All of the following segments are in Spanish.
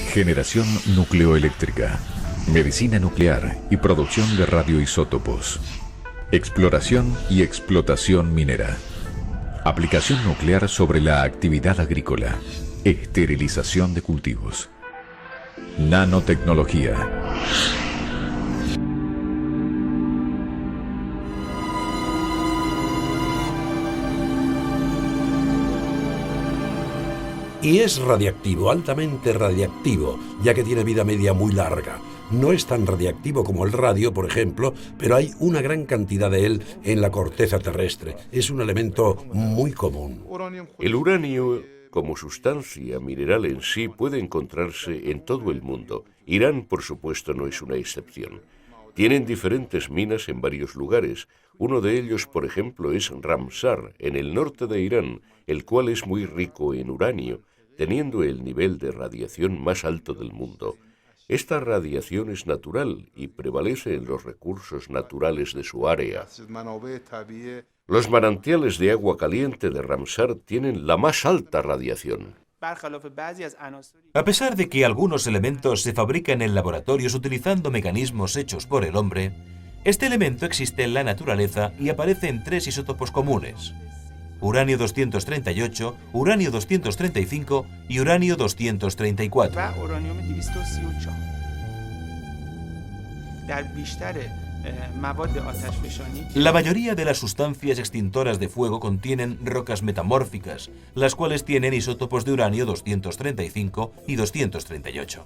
Generación nucleoeléctrica, medicina nuclear y producción de radioisótopos. Exploración y explotación minera. Aplicación nuclear sobre la actividad agrícola. Esterilización de cultivos. Nanotecnología. Y es radiactivo, altamente radiactivo, ya que tiene vida media muy larga. No es tan radiactivo como el radio, por ejemplo, pero hay una gran cantidad de él en la corteza terrestre. Es un elemento muy común. El uranio, como sustancia mineral en sí, puede encontrarse en todo el mundo. Irán, por supuesto, no es una excepción. Tienen diferentes minas en varios lugares. Uno de ellos, por ejemplo, es Ramsar, en el norte de Irán, el cual es muy rico en uranio, teniendo el nivel de radiación más alto del mundo. Esta radiación es natural y prevalece en los recursos naturales de su área. Los manantiales de agua caliente de Ramsar tienen la más alta radiación. A pesar de que algunos elementos se fabrican en laboratorios utilizando mecanismos hechos por el hombre, este elemento existe en la naturaleza y aparece en 3 isótopos comunes: uranio 238, uranio 235 y uranio 234. La mayoría de las sustancias extintoras de fuego contienen rocas metamórficas, las cuales tienen isótopos de uranio 235 y 238.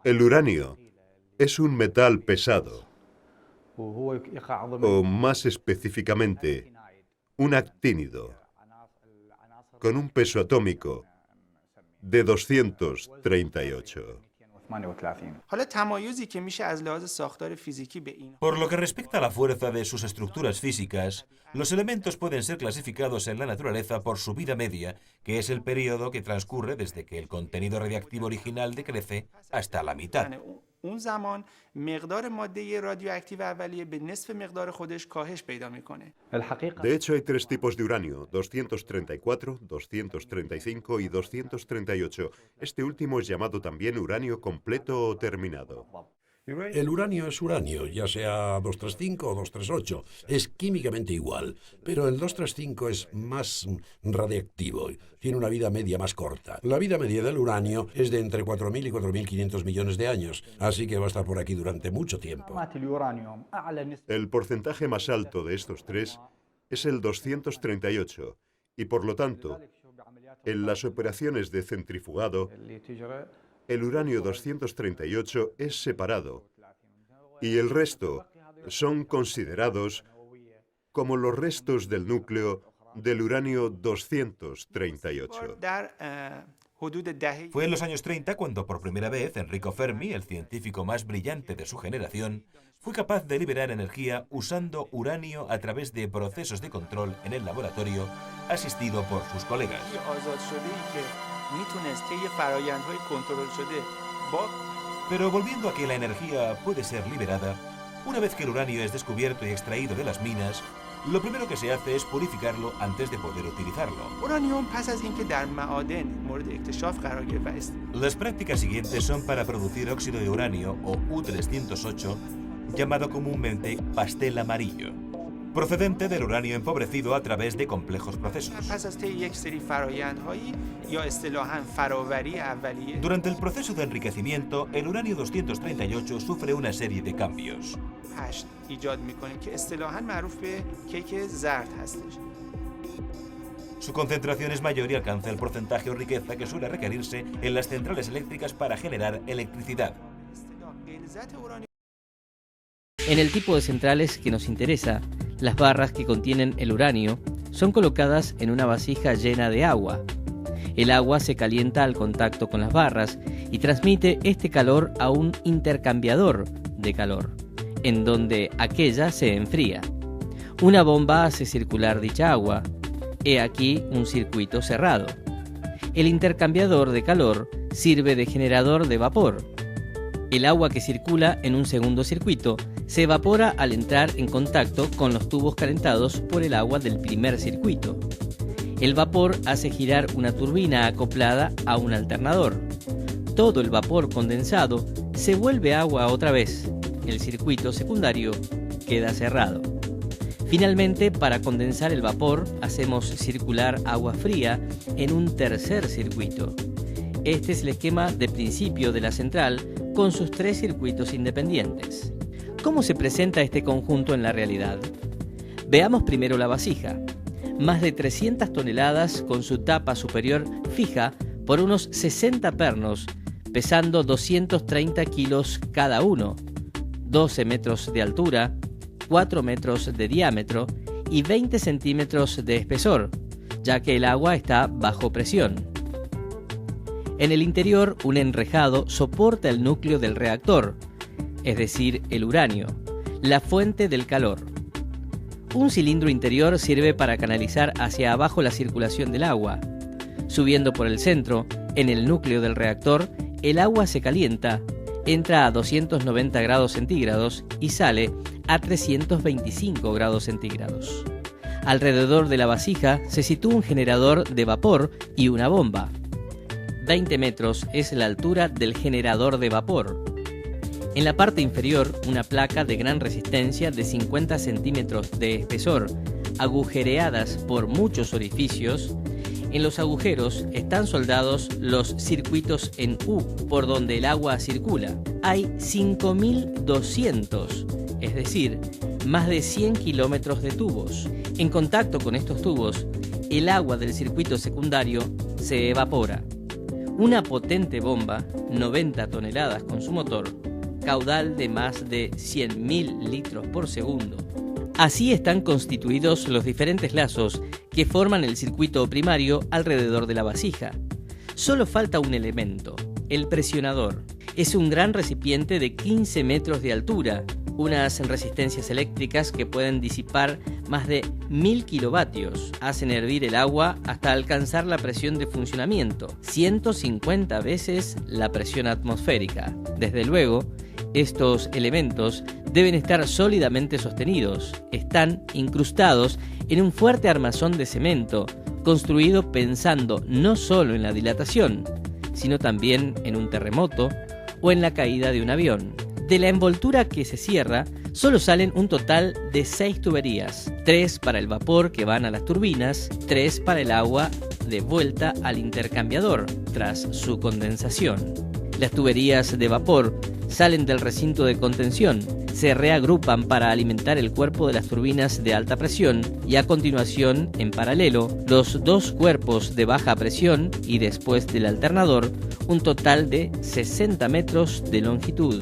El uranio es un metal pesado, o más específicamente, un actínido, con un peso atómico de 238. Por lo que respecta a la fuerza de sus estructuras físicas, los elementos pueden ser clasificados en la naturaleza por su vida media, que es el periodo que transcurre desde que el contenido radiactivo original decrece hasta la mitad. De hecho, hay 3 tipos de uranio: 234, 235 y 238. Este último es llamado también uranio completo o terminado. El uranio es uranio, ya sea 235 o 238. Es químicamente igual, pero el 235 es más radiactivo. Tiene una vida media más corta. La vida media del uranio es de entre 4.000 y 4.500 millones de años, así que va a estar por aquí durante mucho tiempo. El porcentaje más alto de estos 3 es el 238, y por lo tanto, en las operaciones de centrifugado, el uranio 238 es separado y el resto son considerados como los restos del núcleo del uranio 238. Fue en los años 30 cuando por primera vez Enrico Fermi, el científico más brillante de su generación, fue capaz de liberar energía usando uranio a través de procesos de control en el laboratorio, asistido por sus colegas. Pero volviendo a que la energía puede ser liberada, una vez que el uranio es descubierto y extraído de las minas, lo primero que se hace es purificarlo antes de poder utilizarlo. Las prácticas siguientes son para producir óxido de uranio, o U-308, llamado comúnmente pastel amarillo, procedente del uranio empobrecido a través de complejos procesos. Durante el proceso de enriquecimiento, el uranio 238 sufre una serie de cambios. Su concentración es mayor y alcanza el porcentaje o riqueza que suele requerirse en las centrales eléctricas para generar electricidad. En el tipo de centrales que nos interesa, las barras que contienen el uranio son colocadas en una vasija llena de agua. El agua se calienta al contacto con las barras y transmite este calor a un intercambiador de calor, en donde aquella se enfría. Una bomba hace circular dicha agua. He aquí un circuito cerrado. El intercambiador de calor sirve de generador de vapor. El agua que circula en un segundo circuito se evapora al entrar en contacto con los tubos calentados por el agua del primer circuito. El vapor hace girar una turbina acoplada a un alternador. Todo el vapor condensado se vuelve agua otra vez. El circuito secundario queda cerrado. Finalmente, para condensar el vapor, hacemos circular agua fría en un tercer circuito. Este es el esquema de principio de la central con sus 3 circuitos independientes. ¿Cómo se presenta este conjunto en la realidad? Veamos primero la vasija. Más de 300 toneladas con su tapa superior fija por unos 60 pernos, pesando 230 kilos cada uno, 12 metros de altura, 4 metros de diámetro y 20 centímetros de espesor, ya que el agua está bajo presión. En el interior, un enrejado soporta el núcleo del reactor, es decir, el uranio, la fuente del calor. Un cilindro interior sirve para canalizar hacia abajo la circulación del agua. Subiendo por el centro, en el núcleo del reactor, el agua se calienta, entra a 290 grados centígrados y sale a 325 grados centígrados. Alrededor de la vasija se sitúa un generador de vapor y una bomba. 20 metros es la altura del generador de vapor. En la parte inferior, una placa de gran resistencia de 50 centímetros de espesor, agujereadas por muchos orificios. En los agujeros están soldados los circuitos en U, por donde el agua circula. Hay 5.200, es decir, más de 100 kilómetros de tubos. En contacto con estos tubos, el agua del circuito secundario se evapora. Una potente bomba, 90 toneladas con su motor, caudal de más de 100.000 litros por segundo. Así están constituidos los diferentes lazos que forman el circuito primario alrededor de la vasija. Solo falta un elemento, el presionador. Es un gran recipiente de 15 metros de altura, unas resistencias eléctricas que pueden disipar más de 1000 kilovatios. Hacen hervir el agua hasta alcanzar la presión de funcionamiento, 150 veces la presión atmosférica. Desde luego, estos elementos deben estar sólidamente sostenidos. Están incrustados en un fuerte armazón de cemento, construido pensando no solo en la dilatación, sino también en un terremoto o en la caída de un avión. De la envoltura que se cierra, solo salen un total de 6 tuberías, 3 para el vapor que van a las turbinas, 3 para el agua de vuelta al intercambiador tras su condensación. Las tuberías de vapor salen del recinto de contención, se reagrupan para alimentar el cuerpo de las turbinas de alta presión y a continuación, en paralelo, los 2 cuerpos de baja presión y después del alternador, un total de 60 metros de longitud.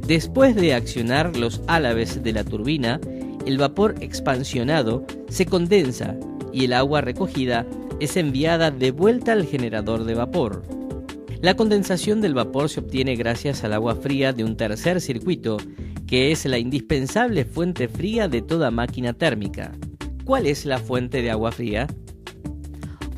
Después de accionar los álabes de la turbina, el vapor expansionado se condensa y el agua recogida es enviada de vuelta al generador de vapor. La condensación del vapor se obtiene gracias al agua fría de un tercer circuito, que es la indispensable fuente fría de toda máquina térmica. ¿Cuál es la fuente de agua fría?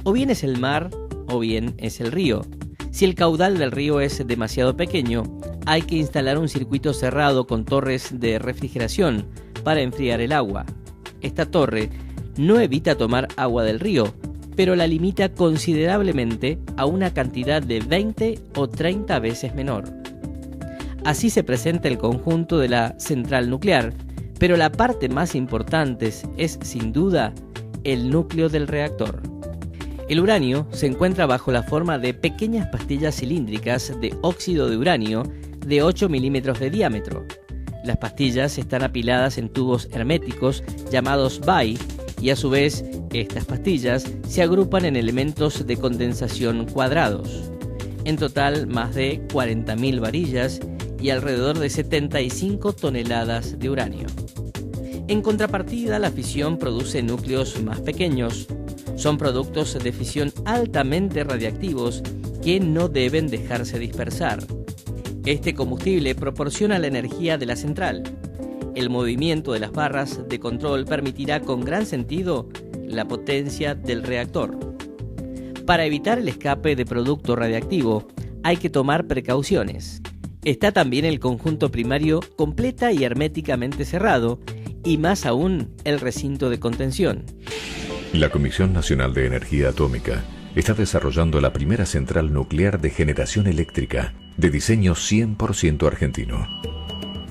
O bien es el mar, o bien es el río. Si el caudal del río es demasiado pequeño, hay que instalar un circuito cerrado con torres de refrigeración para enfriar el agua. Esta torre no evita tomar agua del río, pero la limita considerablemente a una cantidad de 20 o 30 veces menor. Así se presenta el conjunto de la central nuclear, pero la parte más importante es, sin duda, el núcleo del reactor. El uranio se encuentra bajo la forma de pequeñas pastillas cilíndricas de óxido de uranio de 8 milímetros de diámetro. Las pastillas están apiladas en tubos herméticos llamados BAI y a su vez estas pastillas se agrupan en elementos de condensación cuadrados. En total más de 40.000 varillas y alrededor de 75 toneladas de uranio. En contrapartida, la fisión produce núcleos más pequeños. Son productos de fisión altamente radiactivos que no deben dejarse dispersar. Este combustible proporciona la energía de la central. El movimiento de las barras de control permitirá con gran sentido la potencia del reactor. Para evitar el escape de producto radiactivo, hay que tomar precauciones. Está también el conjunto primario completa y herméticamente cerrado, y más aún el recinto de contención. La Comisión Nacional de Energía Atómica está desarrollando la primera central nuclear de generación eléctrica de diseño 100% argentino.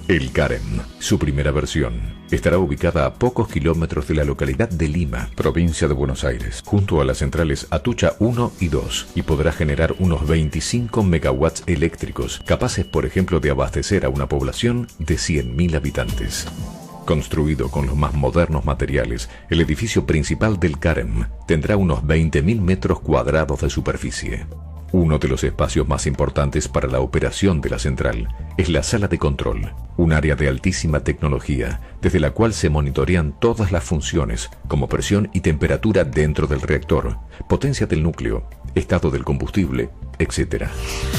El CAREM, su primera versión, estará ubicada a pocos kilómetros de la localidad de Lima, provincia de Buenos Aires, junto a las centrales Atucha 1 y 2, y podrá generar unos 25 megawatts eléctricos, capaces, por ejemplo, de abastecer a una población de 100.000 habitantes. Construido con los más modernos materiales, el edificio principal del CAREM tendrá unos 20.000 metros cuadrados de superficie. Uno de los espacios más importantes para la operación de la central es la sala de control, un área de altísima tecnología, desde la cual se monitorean todas las funciones, como presión y temperatura dentro del reactor, potencia del núcleo, estado del combustible, etc.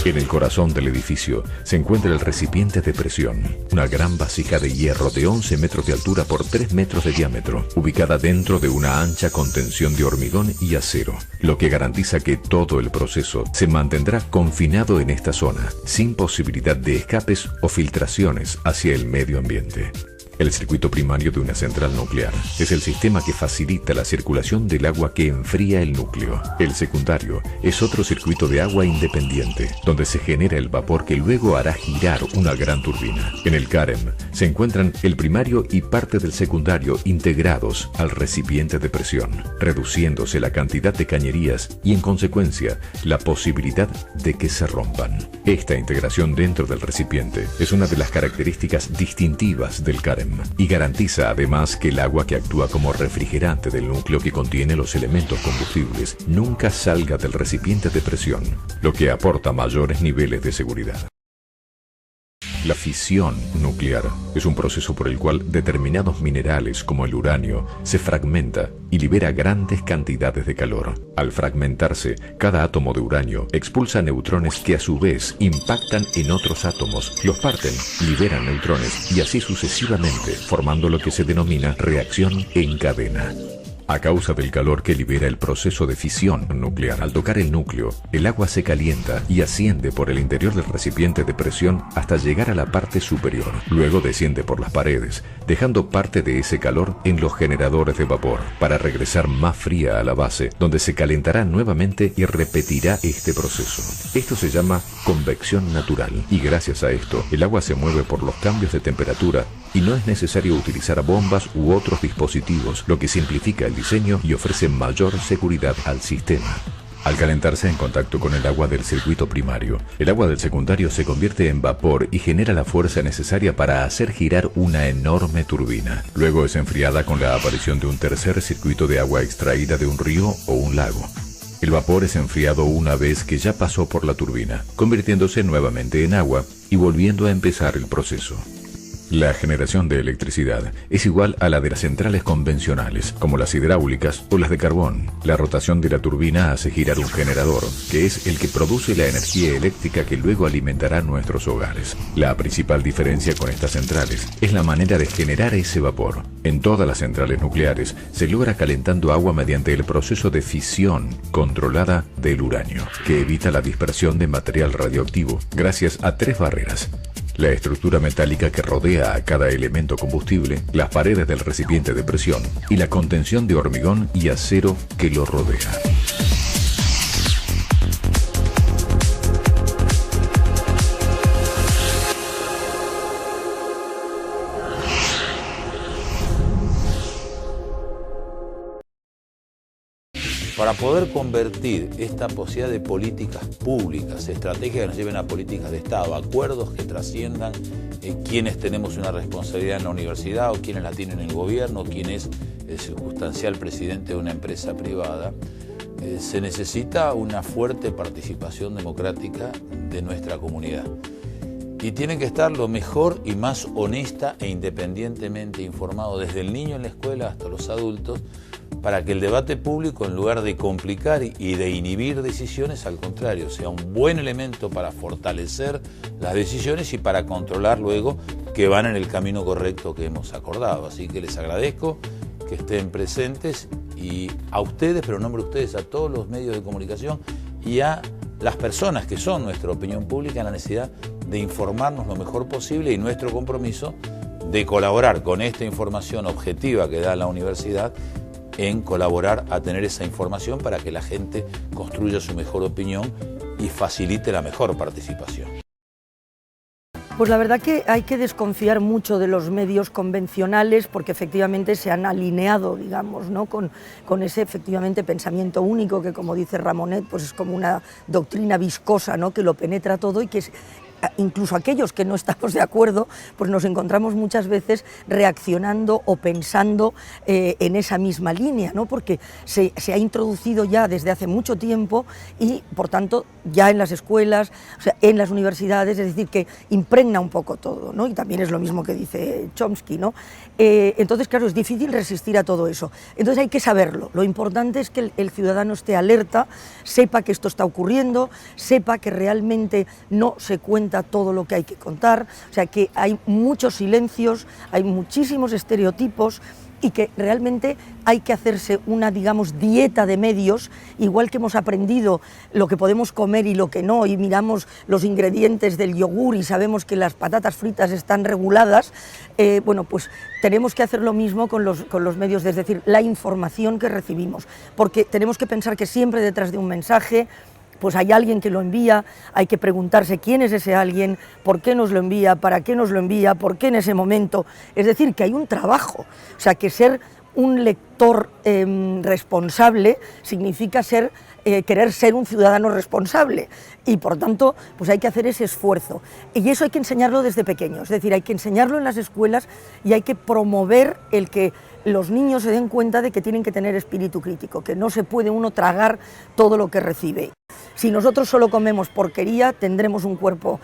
En el corazón del edificio se encuentra el recipiente de presión, una gran vasija de hierro de 11 metros de altura por 3 metros de diámetro, ubicada dentro de una ancha contención de hormigón y acero, lo que garantiza que todo el proceso se mantendrá confinado en esta zona, sin posibilidad de escapes o filtraciones hacia el medio ambiente. El circuito primario de una central nuclear es el sistema que facilita la circulación del agua que enfría el núcleo. El secundario es otro circuito de agua independiente, donde se genera el vapor que luego hará girar una gran turbina. En el CAREM se encuentran el primario y parte del secundario integrados al recipiente de presión, reduciéndose la cantidad de cañerías y, en consecuencia, la posibilidad de que se rompan. Esta integración dentro del recipiente es una de las características distintivas del CAREM y garantiza además que el agua que actúa como refrigerante del núcleo que contiene los elementos combustibles nunca salga del recipiente de presión, lo que aporta mayores niveles de seguridad. La fisión nuclear es un proceso por el cual determinados minerales como el uranio se fragmenta y libera grandes cantidades de calor. Al fragmentarse, cada átomo de uranio expulsa neutrones que a su vez impactan en otros átomos, los parten, liberan neutrones y así sucesivamente, formando lo que se denomina reacción en cadena. A causa del calor que libera el proceso de fisión nuclear, al tocar el núcleo, el agua se calienta y asciende por el interior del recipiente de presión hasta llegar a la parte superior. Luego desciende por las paredes, dejando parte de ese calor en los generadores de vapor, para regresar más fría a la base, donde se calentará nuevamente y repetirá este proceso. Esto se llama convección natural, y gracias a esto, el agua se mueve por los cambios de temperatura y no es necesario utilizar bombas u otros dispositivos, lo que simplifica el diseño y ofrece mayor seguridad al sistema. Al calentarse en contacto con el agua del circuito primario, el agua del secundario se convierte en vapor y genera la fuerza necesaria para hacer girar una enorme turbina. Luego es enfriada con la aparición de un tercer circuito de agua extraída de un río o un lago. El vapor es enfriado una vez que ya pasó por la turbina, convirtiéndose nuevamente en agua y volviendo a empezar el proceso. La generación de electricidad es igual a la de las centrales convencionales, como las hidráulicas o las de carbón. La rotación de la turbina hace girar un generador, que es el que produce la energía eléctrica que luego alimentará nuestros hogares. La principal diferencia con estas centrales es la manera de generar ese vapor. En todas las centrales nucleares se logra calentando agua mediante el proceso de fisión controlada del uranio, que evita la dispersión de material radioactivo gracias a 3 barreras: la estructura metálica que rodea a cada elemento combustible, las paredes del recipiente de presión y la contención de hormigón y acero que lo rodea. Para poder convertir esta posibilidad de políticas públicas, estrategias que nos lleven a políticas de Estado, acuerdos que trasciendan quienes tenemos una responsabilidad en la universidad o quienes la tienen en el gobierno, quién es el circunstancial presidente de una empresa privada, se necesita una fuerte participación democrática de nuestra comunidad. Y tiene que estar lo mejor y más honesta e independientemente informado, desde el niño en la escuela hasta los adultos, para que el debate público, en lugar de complicar y de inhibir decisiones, al contrario, sea un buen elemento para fortalecer las decisiones y para controlar luego que van en el camino correcto que hemos acordado. Así que les agradezco que estén presentes, y a ustedes, pero en nombre de ustedes, a todos los medios de comunicación y a las personas que son nuestra opinión pública, en la necesidad de informarnos lo mejor posible y nuestro compromiso de colaborar con esta información objetiva que da la universidad en colaborar a tener esa información para que la gente construya su mejor opinión y facilite la mejor participación. Pues la verdad que hay que desconfiar mucho de los medios convencionales porque efectivamente se han alineado, digamos, ¿no? con ese efectivamente pensamiento único que, como dice Ramonet, pues es como una doctrina viscosa, ¿no? Que lo penetra todo y que es, incluso aquellos que no estamos de acuerdo, pues nos encontramos muchas veces reaccionando o pensando en esa misma línea, ¿no? Porque se ha introducido ya desde hace mucho tiempo y, por tanto, ya en las escuelas, o sea, en las universidades, es decir, que impregna un poco todo, ¿no? Y también es lo mismo que dice Chomsky, ¿no? Entonces, claro, es difícil resistir a todo eso. Entonces hay que saberlo. Lo importante es que el ciudadano esté alerta, sepa que esto está ocurriendo, sepa que realmente no se cuenta todo lo que hay que contar, o sea, que hay muchos silencios, hay muchísimos estereotipos y que realmente hay que hacerse una, digamos, dieta de medios, igual que hemos aprendido lo que podemos comer y lo que no, y miramos los ingredientes del yogur y sabemos que las patatas fritas están reguladas, bueno, pues tenemos que hacer lo mismo con los medios, es decir, la información que recibimos, porque tenemos que pensar que siempre detrás de un mensaje pues hay alguien que lo envía, hay que preguntarse quién es ese alguien, por qué nos lo envía, para qué nos lo envía, por qué en ese momento. Es decir, que hay un trabajo, o sea, que ser un lector responsable significa querer ser un ciudadano responsable y, por tanto, pues hay que hacer ese esfuerzo. Y eso hay que enseñarlo desde pequeños, es decir, hay que enseñarlo en las escuelas y hay que promover el que los niños se den cuenta de que tienen que tener espíritu crítico, que no se puede uno tragar todo lo que recibe. Si nosotros solo comemos porquería, tendremos un cuerpo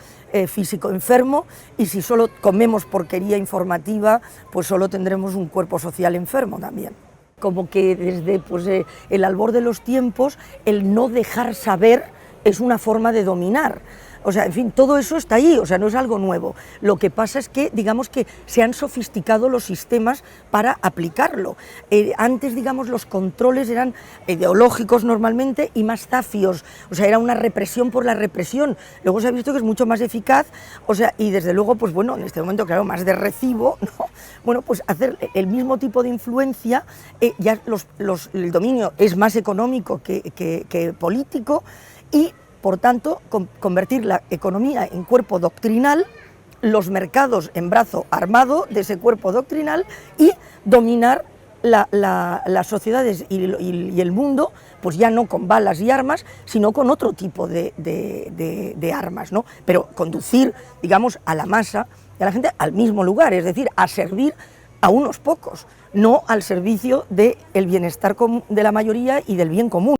físico enfermo, y si solo comemos porquería informativa, pues solo tendremos un cuerpo social enfermo también. Como que desde el albor de los tiempos, el no dejar saber es una forma de dominar. O sea, en fin, todo eso está ahí, o sea, no es algo nuevo. Lo que pasa es que, digamos que se han sofisticado los sistemas para aplicarlo. Antes, digamos, los controles eran ideológicos normalmente y más zafios, o sea, era una represión por la represión. Luego se ha visto que es mucho más eficaz, o sea, y desde luego, pues bueno, en este momento, claro, más de recibo, ¿no? Bueno, pues hacer el mismo tipo de influencia, ya el dominio es más económico que político, y por tanto, convertir la economía en cuerpo doctrinal, los mercados en brazo armado de ese cuerpo doctrinal y dominar las sociedades y el mundo, pues ya no con balas y armas, sino con otro tipo de armas, ¿no? Pero conducir, digamos, a la masa y a la gente al mismo lugar, es decir, a servir a unos pocos, no al servicio del bienestar de la mayoría y del bien común.